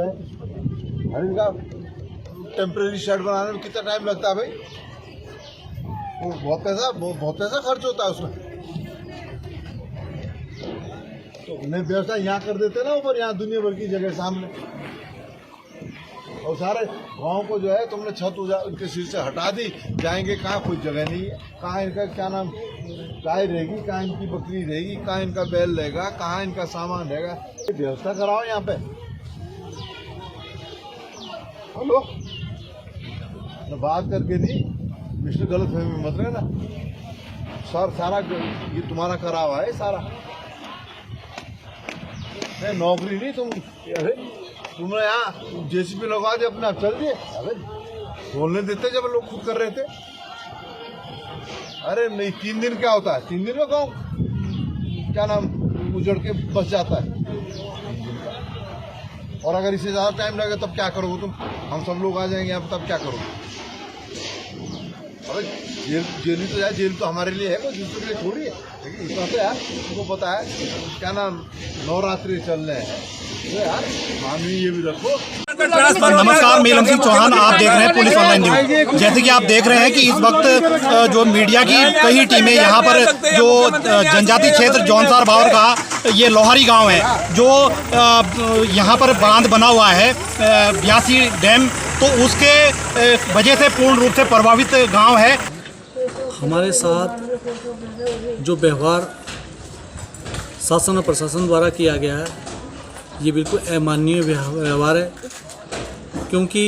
है। अरे इनका टेम्परेरी शेड बनाने में कितना टाइम लगता है भाई? वो बहुत पैसा खर्च होता है उसमें। तो उन्हें व्यवस्था यहाँ कर देते ना ऊपर, यहाँ दुनिया भर की जगह सामने, और सारे गांव को जो है तुमने छत उनके सिर से हटा दी, जाएंगे कहाँ? कोई जगह नहीं है। कहाँ इनका क्या नाम गाय रहेगी, कहाँ इनकी बकरी रहेगी, कहाँ इनका बैल रहेगा, कहाँ इनका सामान रहेगा? व्यवस्था कराओ यहाँ पे। हेलो, बात करके नहीं मिस्टर गलत फहमी में मत रहना। सर सारा ये तुम्हारा करा हुआ है सारा। नहीं नौकरी नहीं तुम, अरे तुमने यहाँ जेसीबी लगा दे अपने, आप चल दिए। अरे बोलने देते जब लोग खुद कर रहे थे। अरे नहीं 3 दिन क्या होता है? 3 दिन में गाँव क्या नाम उजड़ के बस जाता है। और अगर इससे ज़्यादा टाइम लगेगा तब क्या करोगे तुम? हम सब लोग आ जाएंगे यहाँ पर, तब क्या करोगे? अरे जेल ही तो यार, जेल तो हमारे लिए है, कोई दूसरे के लिए थोड़ी है। लेकिन इतना तो यार तुमको पता है क्या नाम नवरात्रि चल रहे हैं, तो यार मानवी ये भी रखो। नमस्कार, मैं सिंह चौहान, आप देख रहे हैं पुलिस ऑनलाइन न्यूज। जैसे कि आप देख रहे हैं कि इस वक्त जो मीडिया की कई टीमें यहाँ पर जो जनजातीय क्षेत्र जौनसार बावर का ये लोहारी गांव है, जो यहाँ पर बांध बना हुआ है ब्यासी डैम, तो उसके वजह से पूर्ण रूप से प्रभावित गांव है। हमारे साथ जो व्यवहार शासन और प्रशासन द्वारा किया गया है, ये बिल्कुल अमानवीय व्यवहार है, क्योंकि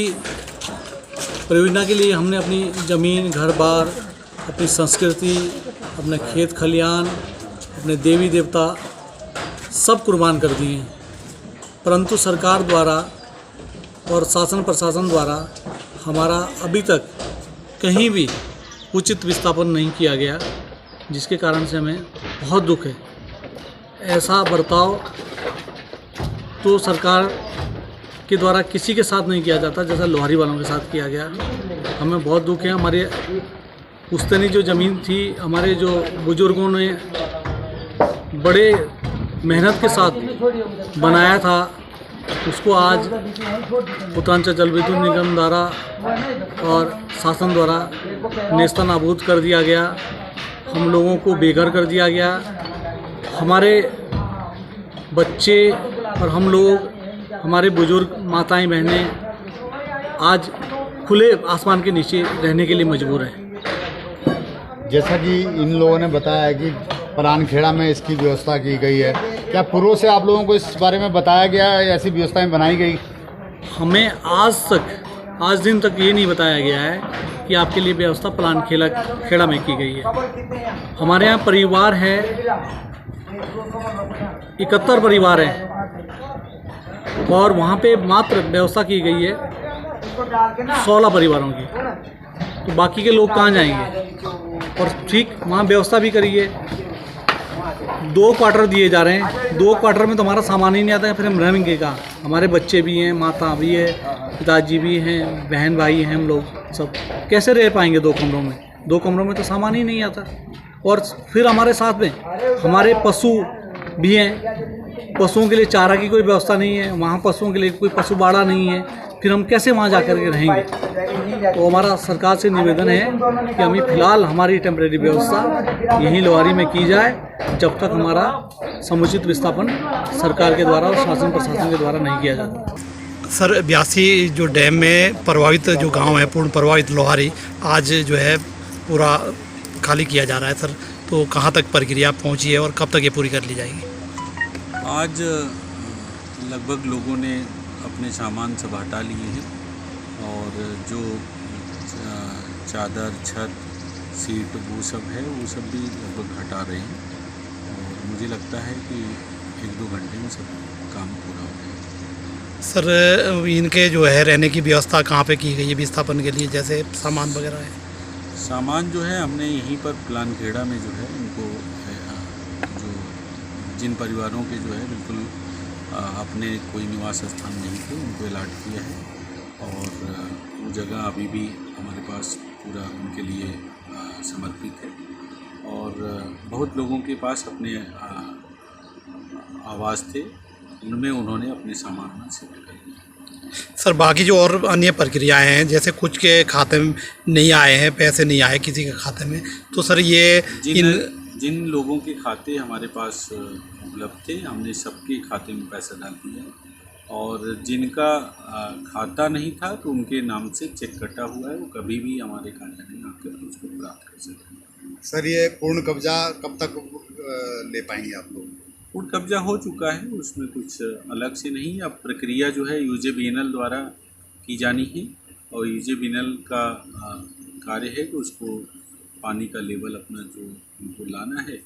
परियोजना के लिए हमने अपनी ज़मीन, घर बार, अपनी संस्कृति, अपने खेत खलियान, अपने देवी देवता सब कुर्बान कर दिए हैं। परंतु सरकार द्वारा और शासन प्रशासन द्वारा हमारा अभी तक कहीं भी उचित विस्थापन नहीं किया गया, जिसके कारण से हमें बहुत दुख है। ऐसा बर्ताव तो सरकार के द्वारा किसी के साथ नहीं किया जाता जैसा लोहारी वालों के साथ किया गया। हमें बहुत दुख है। हमारे पुश्तैनी जो ज़मीन थी, हमारे जो बुजुर्गों ने बड़े मेहनत के साथ बनाया था, उसको आज उत्तरांचल जल विद्युत निगम द्वारा और शासन द्वारा नेस्तनाबूद कर दिया गया। हम लोगों को बेघर कर दिया गया। हमारे बच्चे और हम लोग, हमारे बुजुर्ग माताएं बहनें आज खुले आसमान के नीचे रहने के लिए मजबूर हैं। जैसा कि इन लोगों ने बताया है कि परानखेड़ा में इसकी व्यवस्था की गई है, क्या पूर्व से आप लोगों को इस बारे में बताया गया है, ऐसी व्यवस्थाएं बनाई गई? हमें आज दिन तक ये नहीं बताया गया है कि आपके लिए व्यवस्था परानखेड़ा में की गई है। हमारे यहाँ परिवार है 71 परिवार हैं, और वहाँ पे मात्र व्यवस्था की गई है 16 परिवारों की। तो बाकी के लोग कहाँ जाएंगे? और ठीक वहाँ व्यवस्था भी करी है, 2 क्वार्टर दिए जा रहे हैं। 2 क्वार्टर में तो हमारा सामान ही नहीं आता है, फिर हम रहेंगे कहाँ? हमारे बच्चे भी हैं, माता भी है, पिताजी भी हैं, बहन भाई हैं, हम लोग सब कैसे रह पाएंगे 2 कमरों में? 2 कमरों में तो सामान ही नहीं आता। और फिर हमारे साथ में हमारे पशु भी हैं, पशुओं के लिए चारा की कोई व्यवस्था नहीं है, वहाँ पशुओं के लिए कोई पशु बाड़ा नहीं है, फिर हम कैसे वहाँ जाकर के रहेंगे? तो हमारा सरकार से निवेदन है कि हमें फ़िलहाल हमारी टेम्परेरी व्यवस्था यहीं लोहारी में की जाए, जब तक हमारा समुचित विस्थापन सरकार के द्वारा और शासन प्रशासन के द्वारा नहीं किया जाता। सर, ब्यासी जो डैम में प्रभावित जो गांव है, पूर्ण प्रभावित लोहारी, आज जो है पूरा खाली किया जा रहा है सर, तो कहाँ तक प्रक्रिया पहुँची है और कब तक ये पूरी कर ली जाएगी? आज लगभग लोगों ने अपने सामान सब हटा लिए हैं, और जो चादर, छत, सीट वो सब है, वो सब भी लगभग हटा रहे हैं। और मुझे लगता है कि 1-2 घंटे में सब काम पूरा हो जाएगा। सर, इनके जो है रहने की व्यवस्था कहाँ पे की गई है विस्थापन के लिए, जैसे सामान वगैरह है? सामान जो है हमने यहीं पर परानखेड़ा में जो है उनको, जो जिन परिवारों के जो है बिल्कुल अपने कोई निवास स्थान नहीं थे, उनको अलॉट किया है, और वो जगह अभी भी हमारे पास पूरा उनके लिए समर्पित है। और बहुत लोगों के पास अपने आवास थे, उनमें उन्होंने अपने सामान शिफ्ट कर दिया। सर बाकी जो और अन्य प्रक्रियाएं हैं, जैसे कुछ के खाते में नहीं आए हैं, पैसे नहीं आए किसी के खाते में, तो सर ये जिन लोगों के खाते हमारे पास उपलब्ध थे, हमने सबके खाते में पैसा डाल दिया, और जिनका खाता नहीं था तो उनके नाम से चेक कटा हुआ है, वो कभी भी हमारे कार्यालय में आकर उसको प्राप्त कर सकते हैं। सर ये पूर्ण कब्जा कब तक ले पाएंगे आप लोग? पूर्ण कब्जा हो चुका है, उसमें कुछ अलग से नहीं। अब प्रक्रिया जो है यूजेबीएनएल द्वारा की जानी है, और यूजेबीएनएल का कार्य है कि उसको पानी का लेवल अपना जो उनको लाना है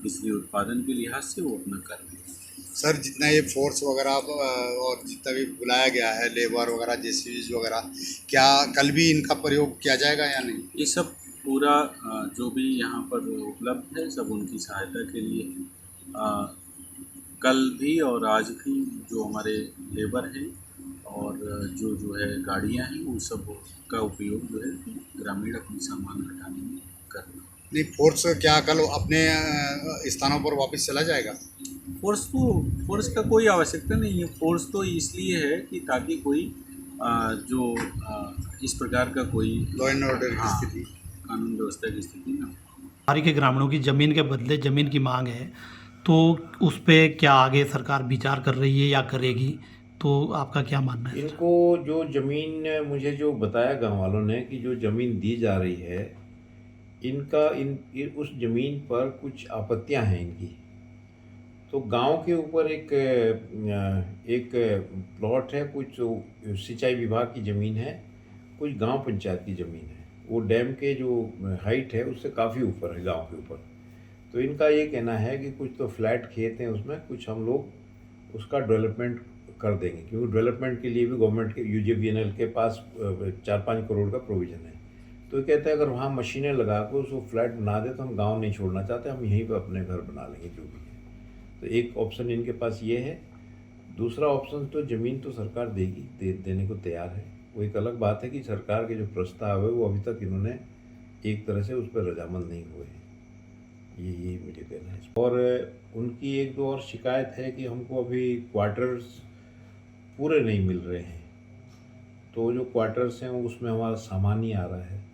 बिजली उत्पादन के लिहाज से, वो अपना कर रहे हैं। सर जितना ये फोर्स वगैरह और जितना भी बुलाया गया है, लेबर वगैरह, जेसीबी वगैरह, क्या कल भी इनका प्रयोग किया जाएगा या नहीं? ये सब पूरा जो भी यहाँ पर उपलब्ध है सब उनकी सहायता के लिए है। कल भी और आज भी जो हमारे लेबर हैं और जो है गाड़ियाँ हैं, उन सब का उपयोग जो है ग्रामीण अपने सामान हटाने में कर रहे हैं। नहीं, फोर्स क्या कल अपने स्थानों पर वापस चला जाएगा? फोर्स का कोई आवश्यकता नहीं है। फोर्स तो इसलिए है कि ताकि कोई जो इस प्रकार का कोई लॉ एंड ऑर्डर की स्थिति, कानून व्यवस्था की स्थिति ना। बारी के ग्रामीणों की ज़मीन के बदले ज़मीन की मांग है, तो उस पर क्या आगे सरकार विचार कर रही है या करेगी, तो आपका क्या मानना है? इनको जो ज़मीन, मुझे जो बताया गांव वालों ने कि जो ज़मीन दी जा रही है, इनका उस ज़मीन पर कुछ आपत्तियां हैं इनकी। तो गांव के ऊपर एक प्लॉट है, कुछ सिंचाई विभाग की ज़मीन है, कुछ गांव पंचायत की ज़मीन है। वो डैम के जो हाइट है उससे काफ़ी ऊपर है गांव के ऊपर। तो इनका ये कहना है कि कुछ तो फ्लैट खेत हैं उसमें, कुछ हम लोग उसका डेवलपमेंट कर देंगे, क्योंकि डेवलपमेंट के लिए भी गवर्नमेंट के यूजेबीएनएल के पास 4-5 करोड़ का प्रोविज़न है। तो कहते हैं अगर वहाँ मशीनें लगा कर उसको फ्लैट बना दे तो हम गांव नहीं छोड़ना चाहते, हम यहीं पर अपने घर बना लेंगे जो भी है। तो एक ऑप्शन इनके पास ये है। दूसरा ऑप्शन तो ज़मीन तो सरकार देगी, देने को तैयार है। वो एक अलग बात है कि सरकार के जो प्रस्ताव है वो अभी तक इन्होंने एक तरह से उस पर रजामंद नहीं हुए हैं, ये मुझे कहना है। और उनकी एक दो और शिकायत है कि हमको अभी क्वार्टर्स पूरे नहीं मिल रहे हैं, तो जो क्वार्टर्स हैं उसमें हमारा सामान ही आ रहा है।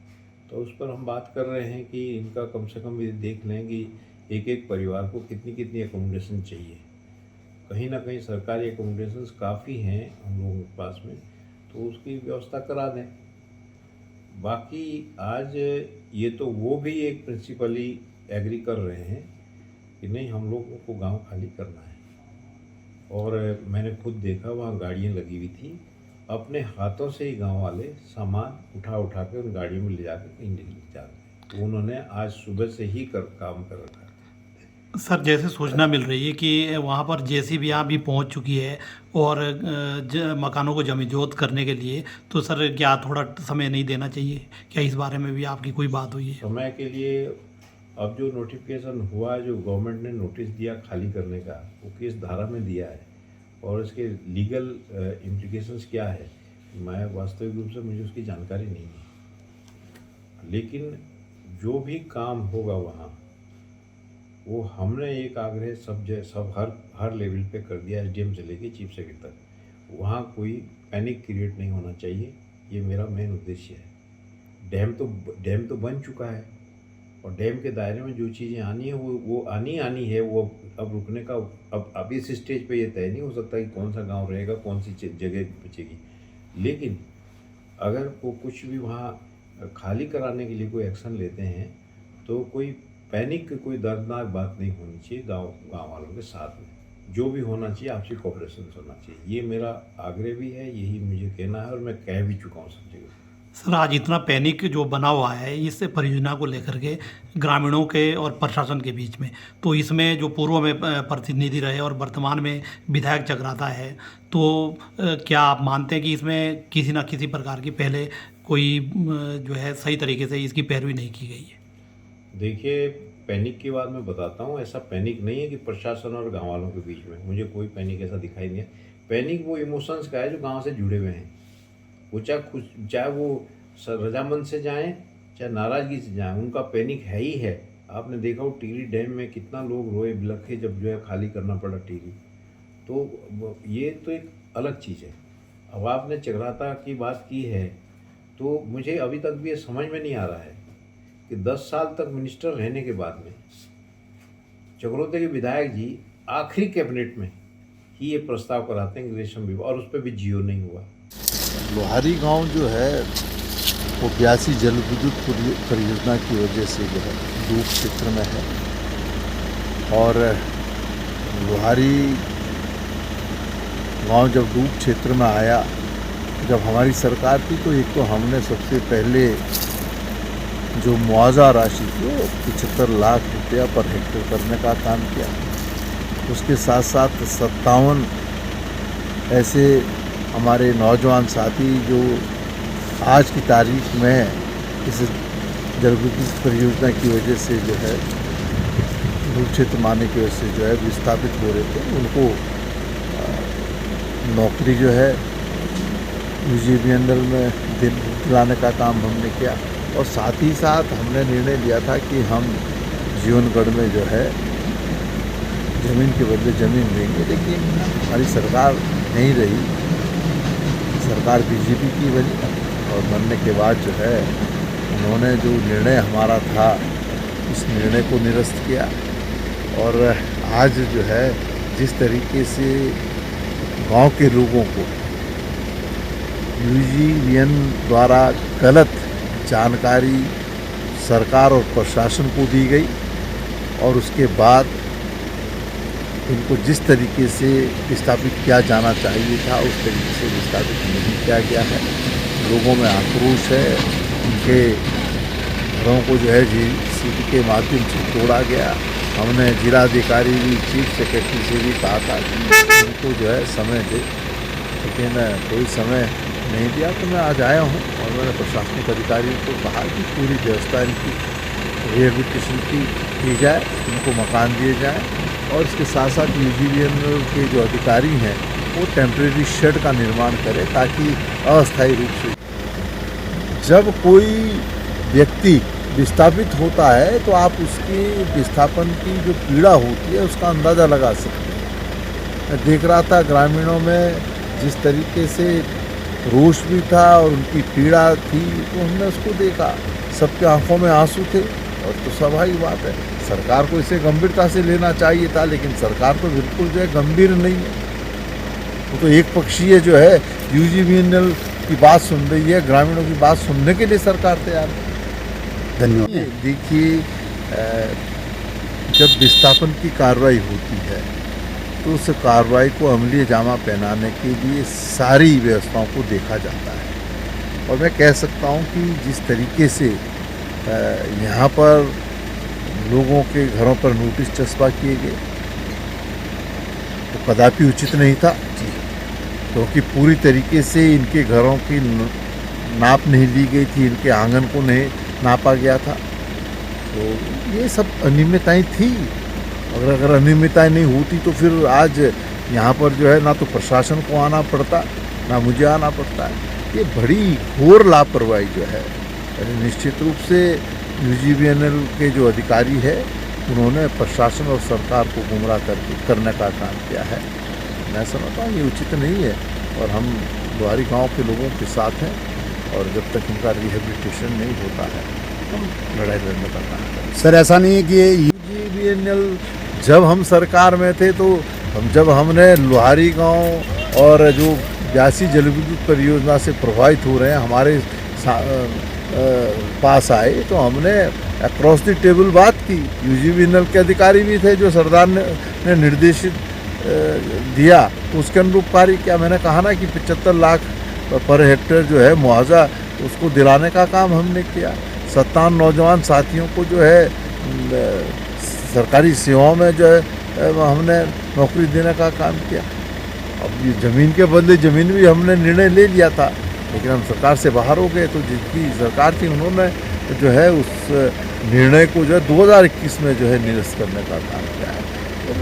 तो उस पर हम बात कर रहे हैं कि इनका कम से कम ये देख लें कि एक एक परिवार को कितनी कितनी एकोमोडेशन चाहिए। कहीं ना कहीं सरकारी एकोमोडेशंस काफ़ी हैं हम लोगों के पास में, तो उसकी व्यवस्था करा दें। बाकी आज ये तो वो भी एक प्रिंसिपली एग्री कर रहे हैं कि नहीं, हम लोगों को गांव खाली करना है। और मैंने खुद देखा वहाँ गाड़ियाँ लगी हुई थी, अपने हाथों से ही गांव वाले सामान उठा के उन गाड़ियों में ले जाकर कहीं नहीं ले जा रहे। तो उन्होंने आज सुबह से ही काम कर रखा है। सर जैसे सूचना मिल रही है कि वहाँ पर जेसीबी भी पहुँच चुकी है और मकानों को जमींजोत करने के लिए, तो सर क्या थोड़ा समय नहीं देना चाहिए? क्या इस बारे में भी आपकी कोई बात हुई है? समय के लिए अब जो नोटिफिकेशन हुआ, जो गवर्नमेंट ने नोटिस दिया खाली करने का, वो किस धारा में दिया है और इसके लीगल इम्प्लिकेशंस क्या है, मैं वास्तविक रूप से मुझे उसकी जानकारी नहीं है। लेकिन जो भी काम होगा वहाँ, वो हमने एक आग्रह सब हर लेवल पे कर दिया, एसडीएम से लेके चीफ सेक्रेटरी तक। वहाँ कोई पैनिक क्रिएट नहीं होना चाहिए, ये मेरा मेन उद्देश्य है। डैम तो बन चुका है और डैम के दायरे में जो चीज़ें आनी है वो आनी है। वो अब रुकने का अब इस स्टेज पे ये तय नहीं हो सकता कि कौन सा गांव रहेगा, कौन सी जगह बचेगी। लेकिन अगर वो कुछ भी वहाँ खाली कराने के लिए कोई एक्शन लेते हैं तो कोई पैनिक, कोई दर्दनाक बात नहीं होनी चाहिए। गांव वालों के साथ में जो भी होना चाहिए आपसी कोऑपरेशन होना चाहिए, ये मेरा आग्रह भी है, यही मुझे कहना है और मैं कह भी चुका हूँ सब जगह। सर आज इतना पैनिक जो बना हुआ है इस परियोजना को लेकर के ग्रामीणों के और प्रशासन के बीच में, तो इसमें जो पूर्व में प्रतिनिधि रहे और वर्तमान में विधायक चक्राता है, तो क्या आप मानते हैं कि इसमें किसी न किसी प्रकार की पहले कोई जो है सही तरीके से इसकी पैरवी नहीं की गई है? देखिए, पैनिक की बात मैं बताता हूँ। ऐसा पैनिक नहीं है कि प्रशासन और गाँव वालों के बीच में, मुझे कोई पैनिक ऐसा दिखाई नहीं है। पैनिक वो इमोशंस का है जो गाँव से जुड़े हुए हैं। वो चाहे वो रजामंद से जाएं, चाहे नाराज़गी से जाएं, उनका पैनिक है ही है। आपने देखा हो टिहरी डैम में कितना लोग रोए बिलखे जब जो है खाली करना पड़ा टिहरी। तो ये तो एक अलग चीज़ है। अब आपने चक्राता की बात की है, तो मुझे अभी तक भी ये समझ में नहीं आ रहा है कि 10 साल तक मिनिस्टर रहने के बाद में चक्रोते के विधायक जी आखिरी कैबिनेट में ही ये प्रस्ताव कराते हैं कि रेशम विभाग, और उस पर भी जियो नहीं हुआ। लोहारी गांव जो है वो 82 जल विद्युत परियोजना की वजह से जो है डूब क्षेत्र में है। और लोहारी गांव जब डूब क्षेत्र में आया, जब हमारी सरकार थी, तो एक तो हमने सबसे पहले जो मुआवजा राशि थी वो 75 लाख रुपया पर हेक्टेयर करने का काम किया। उसके साथ साथ 57 ऐसे हमारे नौजवान साथी जो आज की तारीख में इस जलविद्युत परियोजना की वजह से जो है डूब क्षेत्र में आने की वजह से जो है विस्थापित हो रहे थे, उनको नौकरी जो है UGVNL में दिलाने का काम हमने किया। और साथ ही साथ हमने निर्णय लिया था कि हम जीवनगढ़ में जो है ज़मीन के बदले ज़मीन देंगे, लेकिन हमारी सरकार नहीं रही, सरकार BJP की बनी। और बनने के बाद जो है उन्होंने जो निर्णय हमारा था उस निर्णय को निरस्त किया। और आज जो है जिस तरीके से गांव के लोगों को UGVN द्वारा गलत जानकारी सरकार और प्रशासन को दी गई, और उसके बाद इनको जिस तरीके से विस्थापित किया जाना चाहिए था उस तरीके से विस्थापित नहीं किया गया है। लोगों में आक्रोश है, उनके घरों को जो है JCB के माध्यम से तोड़ा गया। हमने जिलाधिकारी भी, चीफ सेक्रेटरी से भी कहा था कि उनको जो है समय दे, लेकिन कोई समय नहीं दिया। तो मैं आज आया हूँ और मैंने प्रशासनिक अधिकारियों को कहा कि पूरी व्यवस्था इनकी रिहेबिलिटेशन की जाए, इनको मकान दिए जाए, और इसके साथ साथ UGVNL के जो अधिकारी हैं वो टेम्परेरी शेड का निर्माण करें, ताकि अस्थायी रूप से जब कोई व्यक्ति विस्थापित होता है तो आप उसकी विस्थापन की जो पीड़ा होती है उसका अंदाज़ा लगा सकते हैं। मैं देख रहा था ग्रामीणों में जिस तरीके से रोष भी था और उनकी पीड़ा थी, तो हमने उसको देखा, सबके आंखों में आंसू थे। और तो स्वाभाविक बात है, सरकार को इसे गंभीरता से लेना चाहिए था, लेकिन सरकार तो बिल्कुल जो है गंभीर नहीं है। वो तो एक पक्षीय जो है UGVNL की बात सुन रही है, ग्रामीणों की बात सुनने के लिए सरकार तैयार है। धन्यवाद। देखिए, जब विस्थापन की कार्रवाई होती है तो उस कार्रवाई को अमली जामा पहनाने के लिए सारी व्यवस्थाओं को देखा जाता है। और मैं कह सकता हूं कि जिस तरीके से यहाँ पर लोगों के घरों पर नोटिस चस्पा किए गए तो कदापि उचित नहीं था, क्योंकि पूरी तरीके से इनके घरों की नाप नहीं ली गई थी, इनके आंगन को नहीं नापा गया था। तो ये सब अनियमितताएं थी। अगर अनियमितताएं नहीं होती तो फिर आज यहाँ पर जो है ना तो प्रशासन को आना पड़ता, ना मुझे आना पड़ता है। ये बड़ी घोर लापरवाही जो है, निश्चित रूप से UGVNL के जो अधिकारी है उन्होंने प्रशासन और सरकार को गुमराह करने का काम किया है। मैं समझता हूँ ये उचित नहीं है, और हम लोहारी गांव के लोगों के साथ हैं, और जब तक इनका रिहेबिलिटेशन नहीं होता है हम लड़ाई लड़ने का काम करें। सर, ऐसा नहीं है कि ये UGVNL जब हम सरकार में थे तो जब हमने लोहारी गांव और जो 82 जलविद्युत परियोजना से प्रभावित हो रहे हैं हमारे पास आए, तो हमने अक्रॉस द टेबल बात की। UGVNL के अधिकारी भी थे, जो सरदार ने निर्देशित दिया तो उसके अनुरूप कार्य किया। मैंने कहा ना कि 75 लाख पर हेक्टेयर जो है मुआवजा उसको दिलाने का काम हमने किया। 57 नौजवान साथियों को जो है सरकारी सेवाओं में जो है हमने नौकरी देने का काम किया। अब ये ज़मीन के बदले ज़मीन भी हमने निर्णय ले लिया था, लेकिन हम सरकार से बाहर हो गए। तो जिनकी सरकार थी उन्होंने जो है उस निर्णय को जो है 2021 में जो है निरस्त करने का काम किया है।